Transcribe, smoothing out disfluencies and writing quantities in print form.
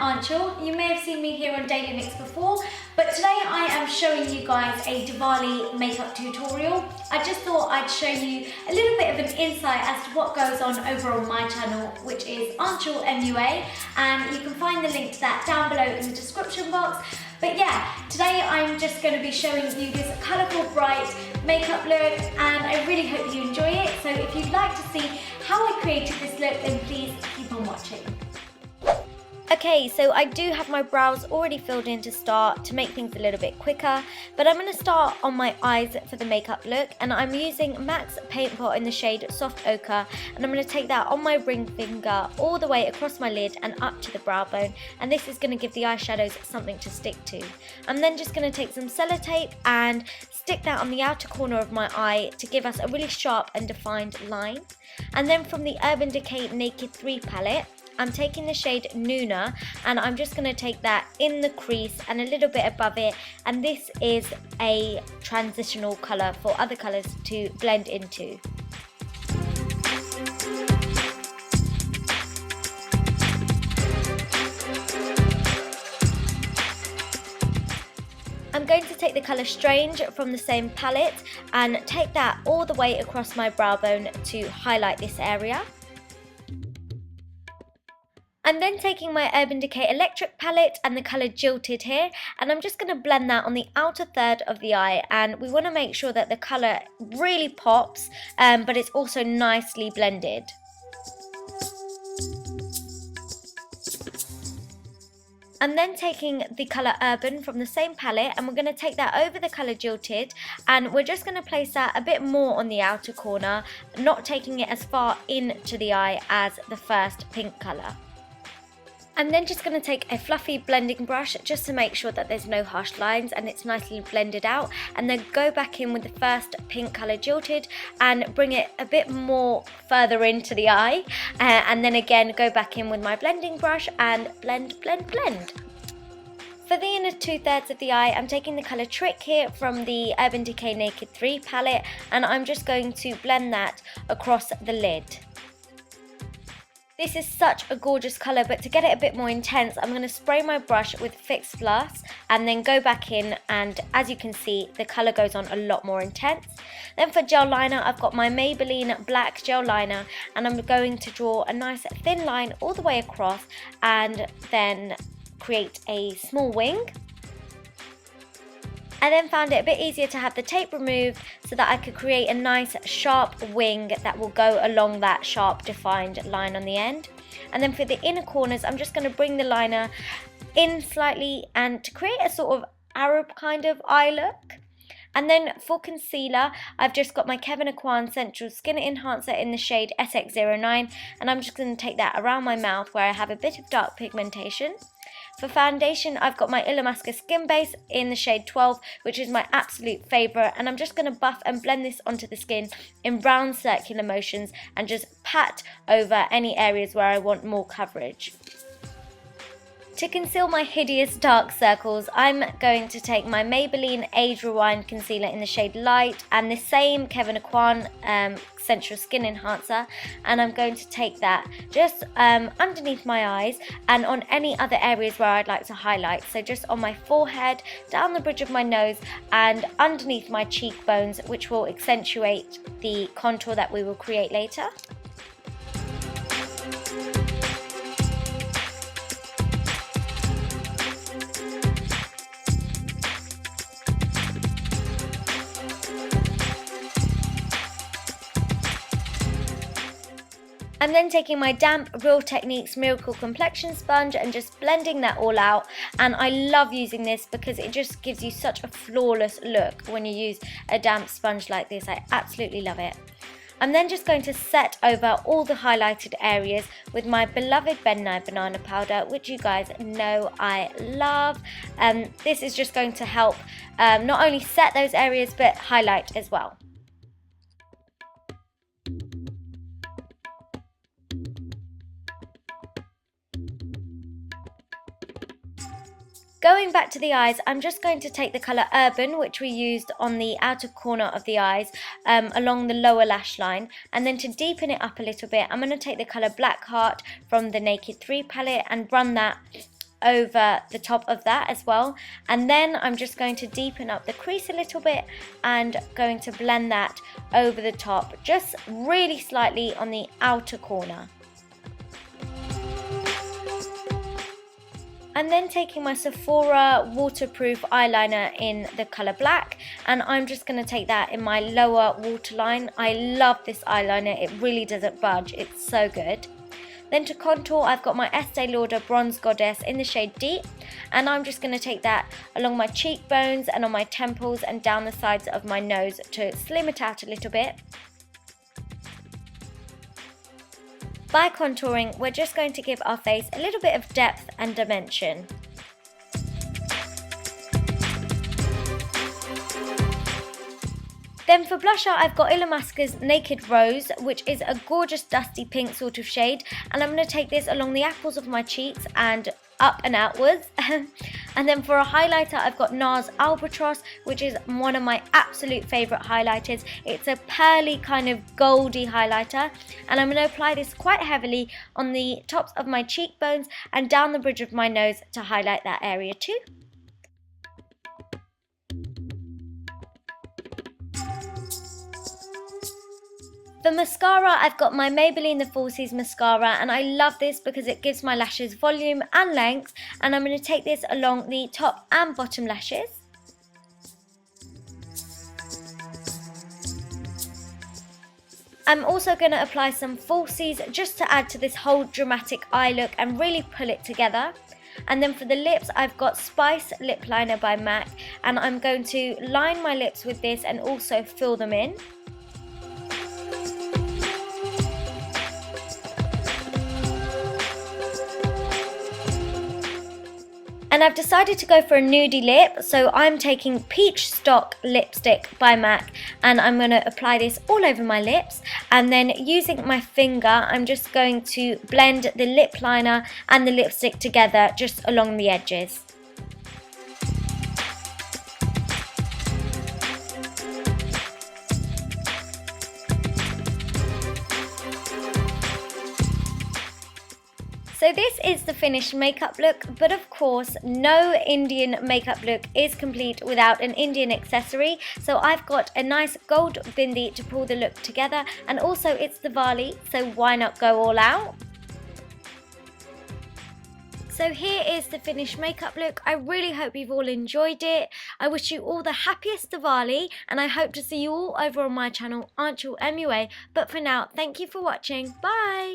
Anchal. You may have seen me here on Daily Mix before, but today I am showing you guys a Diwali makeup tutorial. I just thought I'd show you a little bit of an insight as to what goes on over on my channel, which is Anchal'S MUA, and you can find the link to that down below in the description box. But yeah, today I'm just going to be showing you this colourful, bright makeup look, and I really hope you enjoy it. So if you'd like to see how I created this look, then please keep on watching. Okay, so I do have my brows already filled in to start to make things a little bit quicker, but I'm going to start on my eyes for the makeup look, and I'm using MAC's Paint Pot in the shade Soft Ochre, and I'm going to take that on my ring finger all the way across my lid and up to the brow bone, and this is going to give the eyeshadows something to stick to. I'm then just going to take some Sellotape and stick that on the outer corner of my eye to give us a really sharp and defined line. And then from the Urban Decay Naked 3 palette, I'm taking the shade Nuna, and I'm just going to take that in the crease and a little bit above it, and this is a transitional colour for other colours to blend into. I'm going to take the colour Strange from the same palette and take that all the way across my brow bone to highlight this area. I'm then taking my Urban Decay Electric palette and the colour Jilted here, and I'm just going to blend that on the outer third of the eye, and we want to make sure that the colour really pops, but it's also nicely blended. I'm then taking the colour Urban from the same palette, and we're going to take that over the colour Jilted, and we're just going to place that a bit more on the outer corner, not taking it as far into the eye as the first pink colour. I'm then just going to take a fluffy blending brush just to make sure that there's no harsh lines and it's nicely blended out, and then go back in with the first pink colour Jilted and bring it a bit more further into the eye, and then again go back in with my blending brush and blend, blend, blend. For the inner 2/3 of the eye, I'm taking the colour Trick here from the Urban Decay Naked 3 palette, and I'm just going to blend that across the lid. This is such a gorgeous colour, but to get it a bit more intense, I'm going to spray my brush with Fix Plus and then go back in, and as you can see, the colour goes on a lot more intense. Then for gel liner, I've got my Maybelline black gel liner, and I'm going to draw a nice thin line all the way across and then create a small wing. I then found it a bit easier to have the tape removed so that I could create a nice sharp wing that will go along that sharp defined line on the end. And then for the inner corners, I'm just going to bring the liner in slightly and to create a sort of Arab kind of eye look. And then for concealer, I've just got my Kevyn Auqoin Central Skin Enhancer in the shade SX09, and I'm just going to take that around my mouth where I have a bit of dark pigmentation. For foundation, I've got my Illamasqua Skin Base in the shade 12, which is my absolute favourite, and I'm just going to buff and blend this onto the skin in round circular motions and just pat over any areas where I want more coverage. To conceal my hideous dark circles, I'm going to take my Maybelline Age Rewind Concealer in the shade Light and the same Kevyn Auqoin Central Skin Enhancer, and I'm going to take that just underneath my eyes and on any other areas where I'd like to highlight. So just on my forehead, down the bridge of my nose and underneath my cheekbones, which will accentuate the contour that we will create later. I'm then taking my damp Real Techniques Miracle Complexion sponge and just blending that all out, and I love using this because it just gives you such a flawless look when you use a damp sponge like this. I absolutely love it. I'm then just going to set over all the highlighted areas with my beloved Nye Banana powder, which you guys know I love. This is just going to help not only set those areas but highlight as well. Going back to the eyes, I'm just going to take the colour Urban, which we used on the outer corner of the eyes, along the lower lash line, and then to deepen it up a little bit, I'm going to take the colour Black Heart from the Naked 3 palette and run that over the top of that as well. And then I'm just going to deepen up the crease a little bit and going to blend that over the top, just really slightly on the outer corner. I'm then taking my Sephora Waterproof Eyeliner in the colour black, and I'm just going to take that in my lower waterline. I love this eyeliner, it really doesn't budge, it's so good. Then to contour, I've got my Estee Lauder Bronze Goddess in the shade Deep, and I'm just going to take that along my cheekbones and on my temples and down the sides of my nose to slim it out a little bit. By contouring, we're just going to give our face a little bit of depth and dimension. Then for blusher, I've got Illamasqua's Naked Rose, which is a gorgeous dusty pink sort of shade, and I'm going to take this along the apples of my cheeks and up and outwards. And then for a highlighter, I've got NARS Albatross, which is one of my absolute favourite highlighters. It's a pearly kind of goldy highlighter, and I'm going to apply this quite heavily on the tops of my cheekbones and down the bridge of my nose to highlight that area too. For mascara, I've got my Maybelline the Falsies mascara, and I love this because it gives my lashes volume and length, and I'm going to take this along the top and bottom lashes. I'm also going to apply some Falsies just to add to this whole dramatic eye look and really pull it together. And then for the lips, I've got Spice Lip Liner by MAC, and I'm going to line my lips with this and also fill them in. And I've decided to go for a nudie lip, so I'm taking Peach Stock Lipstick by MAC, and I'm going to apply this all over my lips, and then using my finger I'm just going to blend the lip liner and the lipstick together just along the edges. So this is the finished makeup look, but of course no Indian makeup look is complete without an Indian accessory. So I've got a nice gold bindi to pull the look together, and also it's Diwali, so why not go all out? So here is the finished makeup look. I really hope you've all enjoyed it. I wish you all the happiest Diwali, and I hope to see you all over on my channel, Anchal'S. But for now, thank you for watching. Bye!